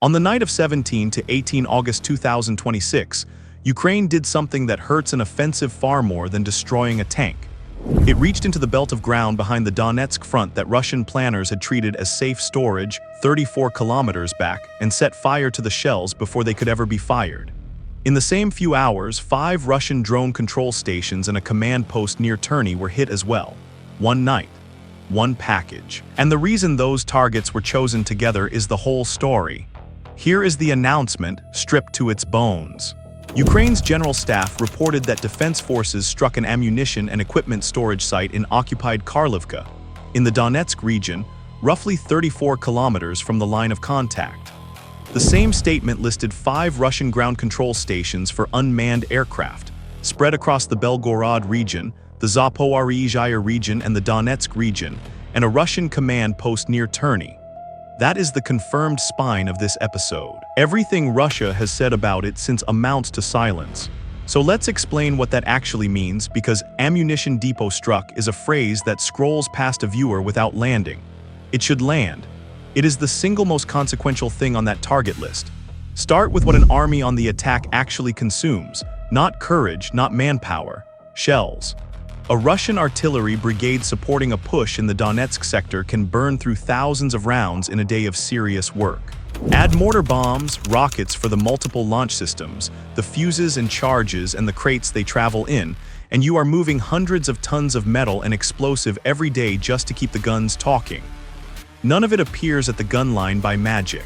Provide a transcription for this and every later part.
On the night of 17 to 18 August 2026, Ukraine did something that hurts an offensive far more than destroying a tank. It reached into the belt of ground behind the Donetsk front that Russian planners had treated as safe storage 34 kilometers back and set fire to the shells before they could ever be fired. In the same few hours, 5 Russian drone control stations and a command post near Terny were hit as well. One night, one package. And the reason those targets were chosen together is the whole story. Here is the announcement, stripped to its bones. Ukraine's general staff reported that defense forces struck an ammunition and equipment storage site in occupied Karlovka, in the Donetsk region, roughly 34 kilometers from the line of contact. The same statement listed 5 Russian ground control stations for unmanned aircraft, spread across the Belgorod region, the Zaporizhzhia region and the Donetsk region, and a Russian command post near Terny. That is the confirmed spine of this episode. Everything Russia has said about it since amounts to silence. So let's explain what that actually means, because ammunition depot struck is a phrase that scrolls past a viewer without landing. It should land. It is the single most consequential thing on that target list. Start with what an army on the attack actually consumes. Not courage, not manpower. Shells. A Russian artillery brigade supporting a push in the Donetsk sector can burn through thousands of rounds in a day of serious work. Add mortar bombs, rockets for the multiple launch systems, the fuses and charges and the crates they travel in, and you are moving hundreds of tons of metal and explosive every day just to keep the guns talking. None of it appears at the gun line by magic.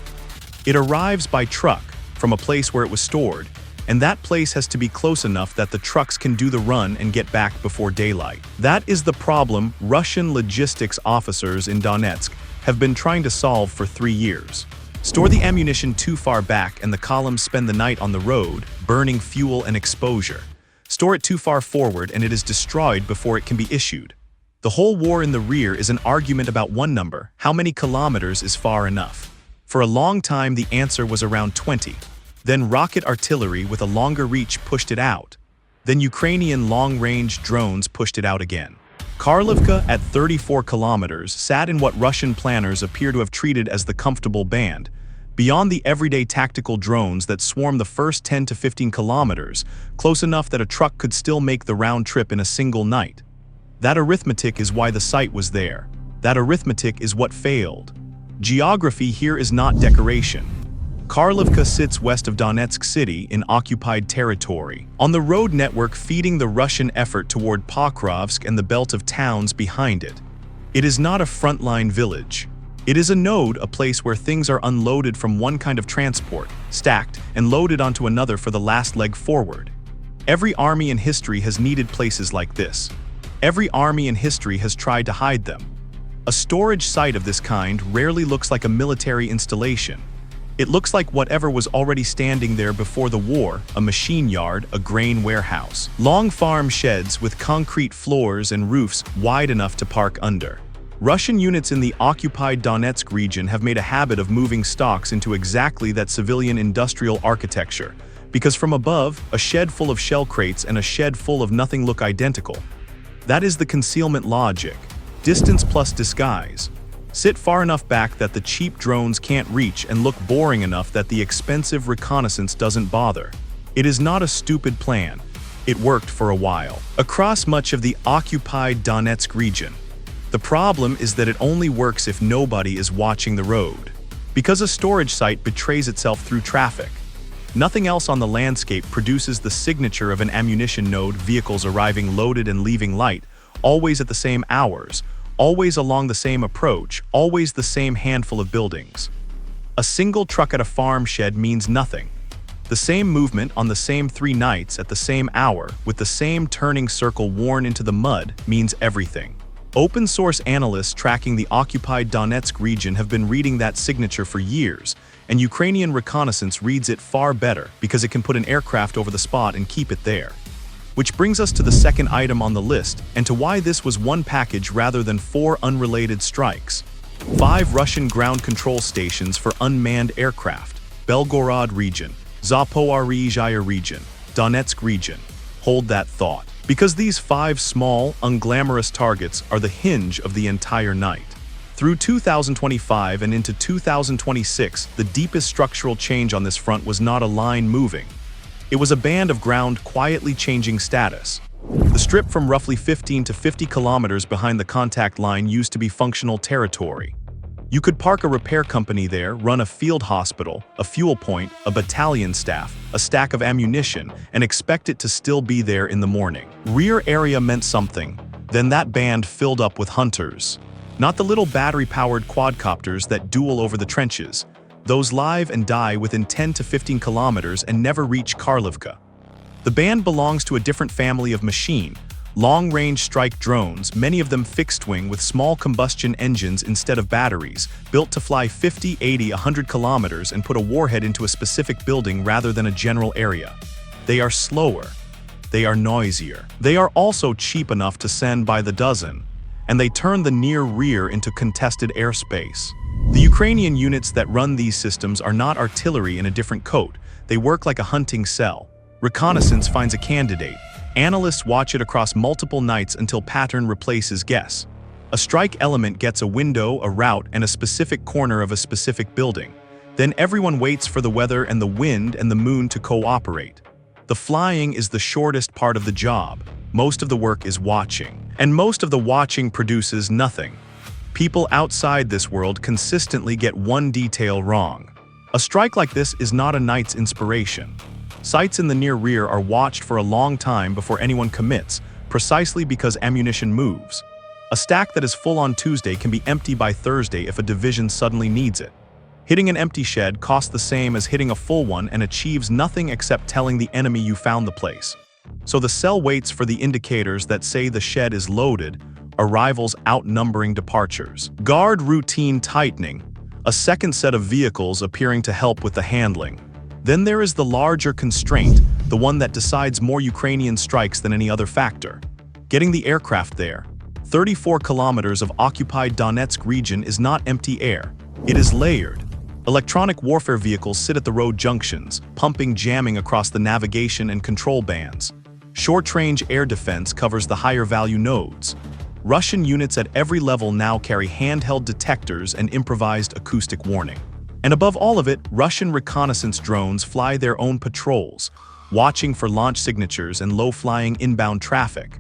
It arrives by truck, from a place where it was stored, and that place has to be close enough that the trucks can do the run and get back before daylight. That is the problem Russian logistics officers in Donetsk have been trying to solve for 3 years. Store the ammunition too far back and the columns spend the night on the road, burning fuel and exposure. Store it too far forward and it is destroyed before it can be issued. The whole war in the rear is an argument about one number: how many kilometers is far enough? For a long time the answer was around 20. Then rocket artillery with a longer reach pushed it out. Then Ukrainian long-range drones pushed it out again. Karlivka, at 34 kilometers, sat in what Russian planners appear to have treated as the comfortable band, beyond the everyday tactical drones that swarm the first 10 to 15 kilometers, close enough that a truck could still make the round trip in a single night. That arithmetic is why the site was there. That arithmetic is what failed. Geography here is not decoration. Karlivka sits west of Donetsk city in occupied territory, on the road network feeding the Russian effort toward Pokrovsk and the belt of towns behind it. It is not a frontline village. It is a node, a place where things are unloaded from one kind of transport, stacked, and loaded onto another for the last leg forward. Every army in history has needed places like this. Every army in history has tried to hide them. A storage site of this kind rarely looks like a military installation. It looks like whatever was already standing there before the war: a machine yard, a grain warehouse. Long farm sheds with concrete floors and roofs wide enough to park under. Russian units in the occupied Donetsk region have made a habit of moving stocks into exactly that civilian industrial architecture, because from above, a shed full of shell crates and a shed full of nothing look identical. That is the concealment logic. Distance plus disguise. Sit far enough back that the cheap drones can't reach and look boring enough that the expensive reconnaissance doesn't bother. It is not a stupid plan. It worked for a while, across much of the occupied Donetsk region. The problem is that it only works if nobody is watching the road. Because a storage site betrays itself through traffic. Nothing else on the landscape produces the signature of an ammunition node: vehicles arriving loaded and leaving light, always at the same hours, always along the same approach, always the same handful of buildings. A single truck at a farm shed means nothing. The same movement on the same 3 nights at the same hour, with the same turning circle worn into the mud, means everything. Open source analysts tracking the occupied Donetsk region have been reading that signature for years, and Ukrainian reconnaissance reads it far better because it can put an aircraft over the spot and keep it there. Which brings us to the second item on the list, and to why this was one package rather than 4 unrelated strikes. 5 Russian ground control stations for unmanned aircraft. Belgorod region, Zaporizhzhia region, Donetsk region. Hold that thought. Because these 5 small, unglamorous targets are the hinge of the entire night. Through 2025 and into 2026, the deepest structural change on this front was not a line moving. It was a band of ground quietly changing status. The strip from roughly 15 to 50 kilometers behind the contact line used to be functional territory. You could park a repair company there, run a field hospital, a fuel point, a battalion staff, a stack of ammunition, and expect it to still be there in the morning. Rear area meant something. Then that band filled up with hunters. Not the little battery-powered quadcopters that duel over the trenches. Those live and die within 10 to 15 kilometers and never reach Karlivka. The band belongs to a different family of machine, long-range strike drones, many of them fixed-wing with small combustion engines instead of batteries, built to fly 50, 80, 100 kilometers and put a warhead into a specific building rather than a general area. They are slower. They are noisier. They are also cheap enough to send by the dozen, and they turn the near rear into contested airspace. The Ukrainian units that run these systems are not artillery in a different coat. They work like a hunting cell. Reconnaissance finds a candidate. Analysts watch it across multiple nights until pattern replaces guess. A strike element gets a window, a route, and a specific corner of a specific building. Then everyone waits for the weather and the wind and the moon to cooperate. The flying is the shortest part of the job. Most of the work is watching. And most of the watching produces nothing. People outside this world consistently get one detail wrong. A strike like this is not a night's inspiration. Sites in the near rear are watched for a long time before anyone commits, precisely because ammunition moves. A stack that is full on Tuesday can be empty by Thursday if a division suddenly needs it. Hitting an empty shed costs the same as hitting a full one and achieves nothing except telling the enemy you found the place. So the cell waits for the indicators that say the shed is loaded, arrivals outnumbering departures. Guard routine tightening, a second set of vehicles appearing to help with the handling. Then there is the larger constraint, the one that decides more Ukrainian strikes than any other factor. Getting the aircraft there. 34 kilometers of occupied Donetsk region is not empty air. It is layered. Electronic warfare vehicles sit at the road junctions, pumping jamming across the navigation and control bands. Short-range air defense covers the higher-value nodes. Russian units at every level now carry handheld detectors and improvised acoustic warning. And above all of it, Russian reconnaissance drones fly their own patrols, watching for launch signatures and low-flying inbound traffic.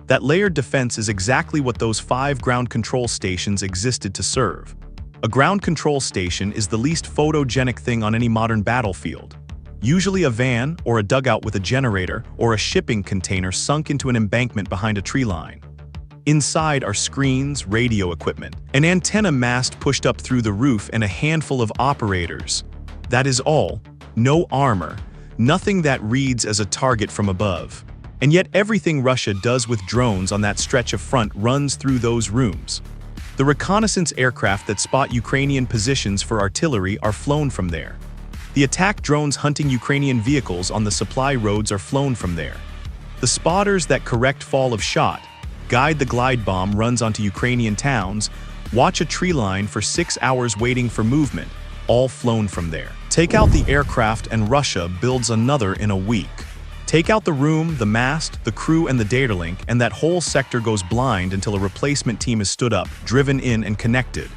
That layered defense is exactly what those 5 ground control stations existed to serve. A ground control station is the least photogenic thing on any modern battlefield. Usually a van, or a dugout with a generator, or a shipping container sunk into an embankment behind a tree line. Inside are screens, radio equipment, an antenna mast pushed up through the roof, and a handful of operators. That is all. No armor. Nothing that reads as a target from above. And yet everything Russia does with drones on that stretch of front runs through those rooms. The reconnaissance aircraft that spot Ukrainian positions for artillery are flown from there. The attack drones hunting Ukrainian vehicles on the supply roads are flown from there. The spotters that correct fall of shot, guide the glide bomb runs onto Ukrainian towns, watch a tree line for 6 hours waiting for movement, all flown from there. Take out the aircraft and Russia builds another in a week. Take out the room, the mast, the crew, and the data link, and that whole sector goes blind until a replacement team is stood up, driven in, and connected.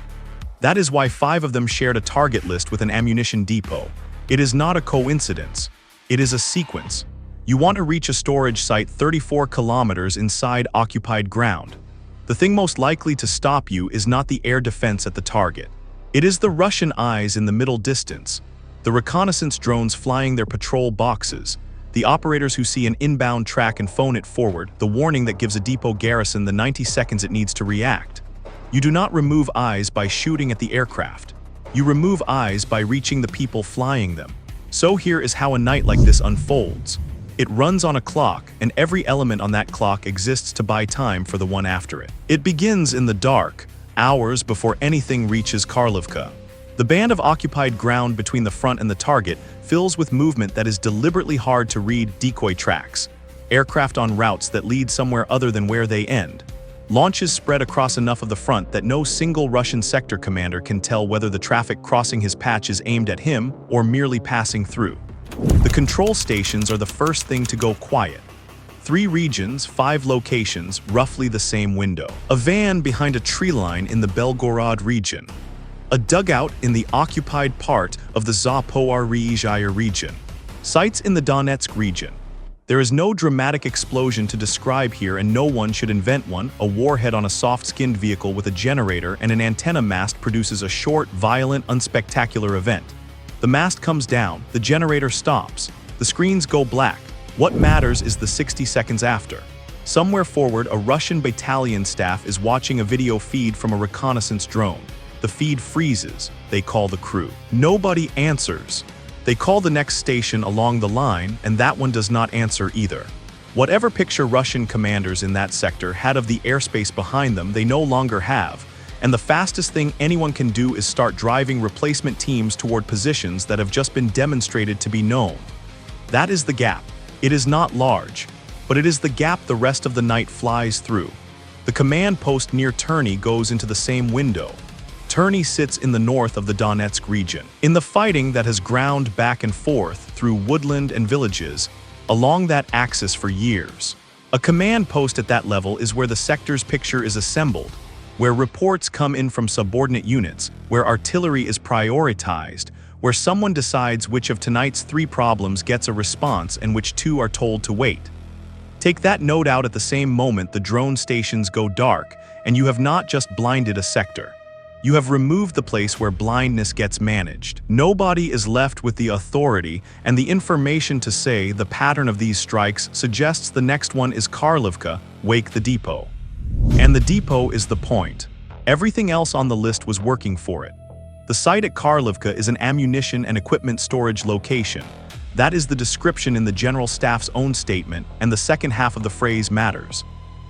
That is why 5 of them shared a target list with an ammunition depot. It is not a coincidence. It is a sequence. You want to reach a storage site 34 kilometers inside occupied ground. The thing most likely to stop you is not the air defense at the target. It is the Russian eyes in the middle distance, the reconnaissance drones flying their patrol boxes, the operators who see an inbound track and phone it forward, the warning that gives a depot garrison the 90 seconds it needs to react. You do not remove eyes by shooting at the aircraft. You remove eyes by reaching the people flying them. So here is how a night like this unfolds. It runs on a clock, and every element on that clock exists to buy time for the one after it. It begins in the dark, hours before anything reaches Karlovka. The band of occupied ground between the front and the target fills with movement that is deliberately hard to read, decoy tracks, aircraft on routes that lead somewhere other than where they end, launches spread across enough of the front that no single Russian sector commander can tell whether the traffic crossing his patch is aimed at him or merely passing through. The control stations are the first thing to go quiet. 3 regions, 5 locations, roughly the same window. A van behind a tree line in the Belgorod region. A dugout in the occupied part of the Zaporizhzhia region. Sites in the Donetsk region. There is no dramatic explosion to describe here, and no one should invent one. A warhead on a soft-skinned vehicle with a generator and an antenna mast produces a short, violent, unspectacular event. The mast comes down, the generator stops, the screens go black. What matters is the 60 seconds after. Somewhere forward, a Russian battalion staff is watching a video feed from a reconnaissance drone. The feed freezes. They call the crew. Nobody answers. They call the next station along the line, and that one does not answer either. Whatever picture Russian commanders in that sector had of the airspace behind them, they no longer have, and the fastest thing anyone can do is start driving replacement teams toward positions that have just been demonstrated to be known. That is the gap. It is not large, but it is the gap the rest of the night flies through. The command post near Terny goes into the same window. Terny sits in the north of the Donetsk region. In the fighting that has ground back and forth through woodland and villages, along that axis for years, a command post at that level is where the sector's picture is assembled, where reports come in from subordinate units, where artillery is prioritized, where someone decides which of tonight's 3 problems gets a response and which 2 are told to wait. Take that node out at the same moment the drone stations go dark, and you have not just blinded a sector. You have removed the place where blindness gets managed. Nobody is left with the authority and the information to say the pattern of these strikes suggests the next one is Karlovka, wake the depot. And the depot is the point. Everything else on the list was working for it. The site at Karlovka is an ammunition and equipment storage location. That is the description in the General Staff's own statement, and the second half of the phrase matters.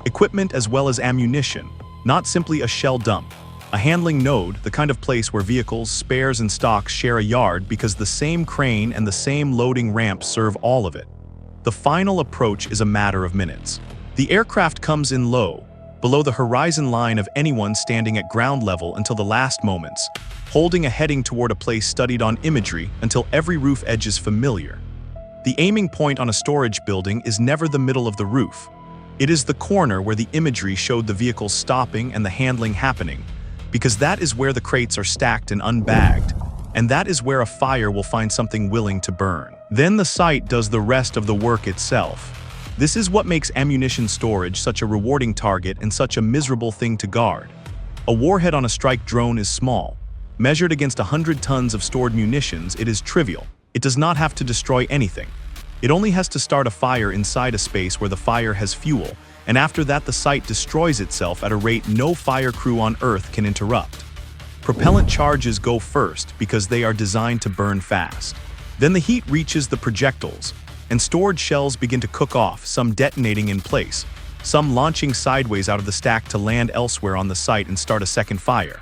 Equipment as well as ammunition, not simply a shell dump. A handling node, the kind of place where vehicles, spares, and stocks share a yard because the same crane and the same loading ramp serve all of it. The final approach is a matter of minutes. The aircraft comes in low, below the horizon line of anyone standing at ground level until the last moments, holding a heading toward a place studied on imagery until every roof edge is familiar. The aiming point on a storage building is never the middle of the roof. It is the corner where the imagery showed the vehicles stopping and the handling happening, because that is where the crates are stacked and unbagged, and that is where a fire will find something willing to burn. Then the site does the rest of the work itself. This is what makes ammunition storage such a rewarding target and such a miserable thing to guard. A warhead on a strike drone is small. Measured against 100 tons of stored munitions, it is trivial. It does not have to destroy anything. It only has to start a fire inside a space where the fire has fuel, and after that the site destroys itself at a rate no fire crew on Earth can interrupt. Propellant charges go first because they are designed to burn fast. Then the heat reaches the projectiles, and stored shells begin to cook off, some detonating in place, some launching sideways out of the stack to land elsewhere on the site and start a second fire.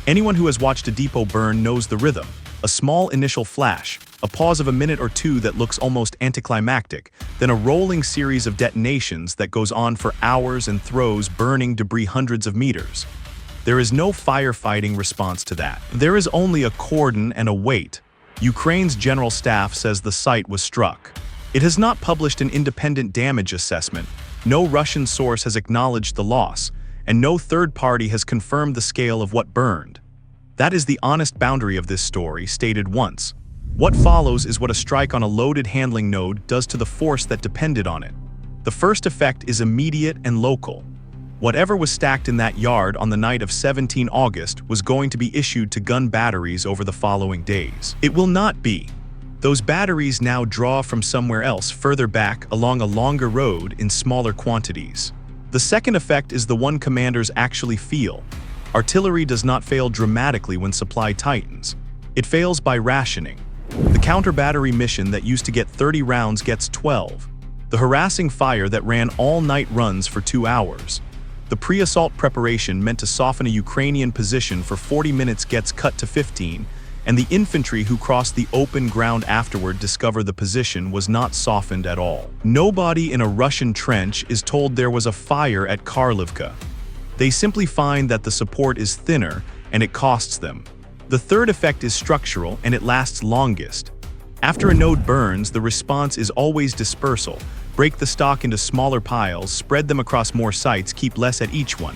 Anyone who has watched a depot burn knows the rhythm. A small initial flash, a pause of a minute or two that looks almost anticlimactic, then a rolling series of detonations that goes on for hours and throws burning debris hundreds of meters. There is no firefighting response to that. There is only a cordon and a wait. Ukraine's General Staff says the site was struck. It has not published an independent damage assessment, no Russian source has acknowledged the loss, and no third party has confirmed the scale of what burned. That is the honest boundary of this story, stated once. What follows is what a strike on a loaded handling node does to the force that depended on it. The first effect is immediate and local. Whatever was stacked in that yard on the night of 17 August was going to be issued to gun batteries over the following days. It will not be. Those batteries now draw from somewhere else further back along a longer road in smaller quantities. The second effect is the one commanders actually feel. Artillery does not fail dramatically when supply tightens. It fails by rationing. The counter-battery mission that used to get 30 rounds gets 12. The harassing fire that ran all-night runs for 2 hours. The pre-assault preparation meant to soften a Ukrainian position for 40 minutes gets cut to 15, and the infantry who crossed the open ground afterward discover the position was not softened at all. Nobody in a Russian trench is told there was a fire at Karlivka. They simply find that the support is thinner and it costs them. The third effect is structural and it lasts longest. After a node burns, the response is always dispersal. Break the stock into smaller piles, spread them across more sites, keep less at each one.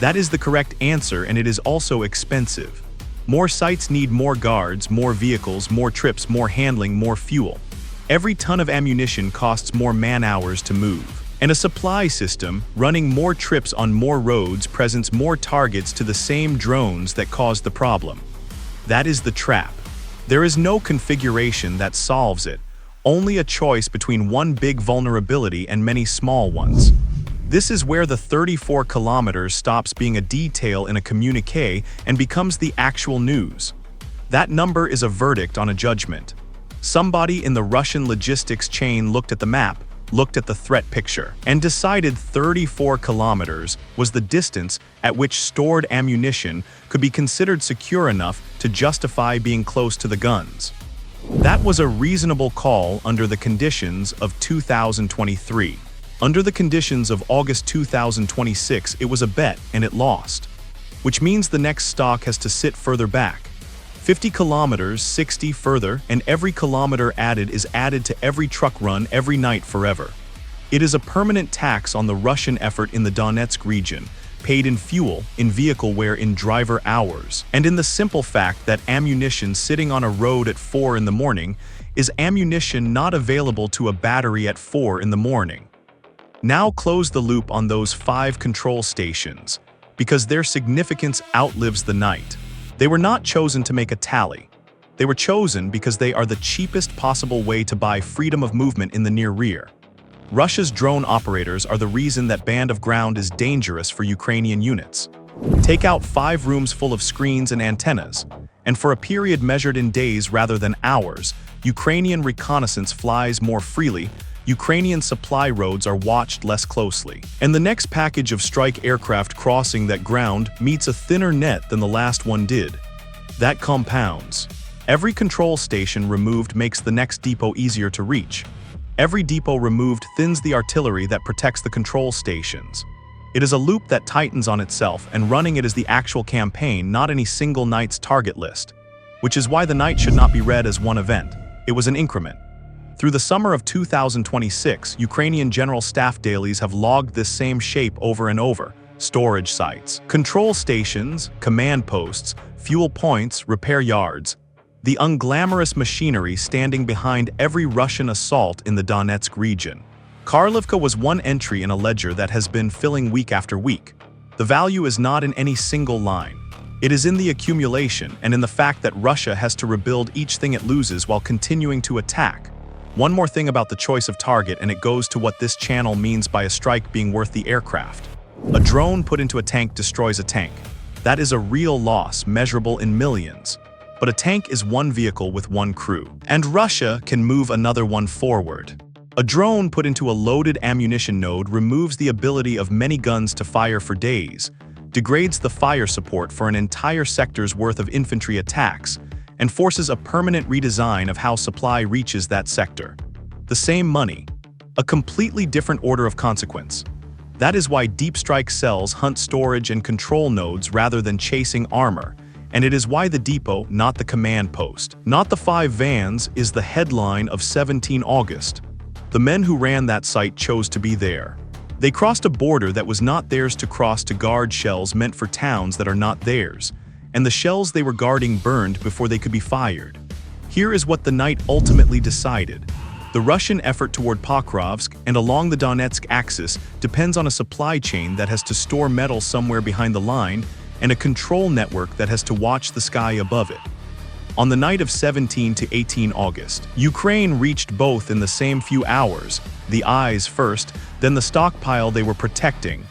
That is the correct answer, and it is also expensive. More sites need more guards, more vehicles, more trips, more handling, more fuel. Every ton of ammunition costs more man-hours to move. And a supply system, running more trips on more roads, presents more targets to the same drones that caused the problem. That is the trap. There is no configuration that solves it, only a choice between one big vulnerability and many small ones. This is where the 34 kilometers stops being a detail in a communique and becomes the actual news. That number is a verdict on a judgment. Somebody in the Russian logistics chain looked at the map, looked at the threat picture, and decided 34 kilometers was the distance at which stored ammunition could be considered secure enough to justify being close to the guns. That was a reasonable call under the conditions of 2023. Under the conditions of August 2026, it was a bet and it lost, which means the next stock has to sit further back. 50 kilometers, 60 further, and every kilometer added is added to every truck run every night forever. It is a permanent tax on the Russian effort in the Donetsk region, paid in fuel, in vehicle wear, in driver hours, and in the simple fact that ammunition sitting on a road at 4 in the morning is ammunition not available to a battery at 4 in the morning. Now close the loop on those 5 control stations, because their significance outlives the night. They were not chosen to make a tally. They were chosen because they are the cheapest possible way to buy freedom of movement in the near rear. Russia's drone operators are the reason that band of ground is dangerous for Ukrainian units. Take out 5 rooms full of screens and antennas, and for a period measured in days rather than hours, Ukrainian reconnaissance flies more freely, Ukrainian supply roads are watched less closely, and the next package of strike aircraft crossing that ground meets a thinner net than the last one did. That compounds. Every control station removed makes the next depot easier to reach. Every depot removed thins the artillery that protects the control stations. It is a loop that tightens on itself, and running it is the actual campaign, not any single night's target list. Which is why the night should not be read as one event. It was an increment. Through the summer of 2026, Ukrainian General Staff dailies have logged this same shape over and over. Storage sites, control stations, command posts, fuel points, repair yards. The unglamorous machinery standing behind every Russian assault in the Donetsk region. Karlivka was one entry in a ledger that has been filling week after week. The value is not in any single line. It is in the accumulation and in the fact that Russia has to rebuild each thing it loses while continuing to attack. One more thing about the choice of target, and it goes to what this channel means by a strike being worth the aircraft. A drone put into a tank destroys a tank. That is a real loss, measurable in millions. But a tank is one vehicle with one crew, and Russia can move another one forward. A drone put into a loaded ammunition node removes the ability of many guns to fire for days, degrades the fire support for an entire sector's worth of infantry attacks, and forces a permanent redesign of how supply reaches that sector. The same money, a completely different order of consequence. That is why deep strike cells hunt storage and control nodes rather than chasing armor, and it is why the depot, not the command post, not the 5 vans, is the headline of 17 August. The men who ran that site chose to be there. They crossed a border that was not theirs to cross to guard shells meant for towns that are not theirs, and the shells they were guarding burned before they could be fired. Here is what the night ultimately decided. The Russian effort toward Pokrovsk and along the Donetsk axis depends on a supply chain that has to store metal somewhere behind the line and a control network that has to watch the sky above it. On the night of 17 to 18 August, Ukraine reached both in the same few hours, the eyes first, then the stockpile they were protecting.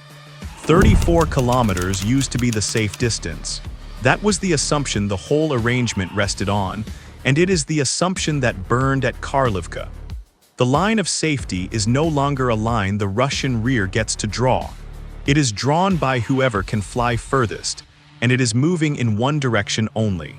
34 kilometers used to be the safe distance. That was the assumption the whole arrangement rested on, and it is the assumption that burned at Karlivka. The line of safety is no longer a line the Russian rear gets to draw. It is drawn by whoever can fly furthest, and it is moving in one direction only.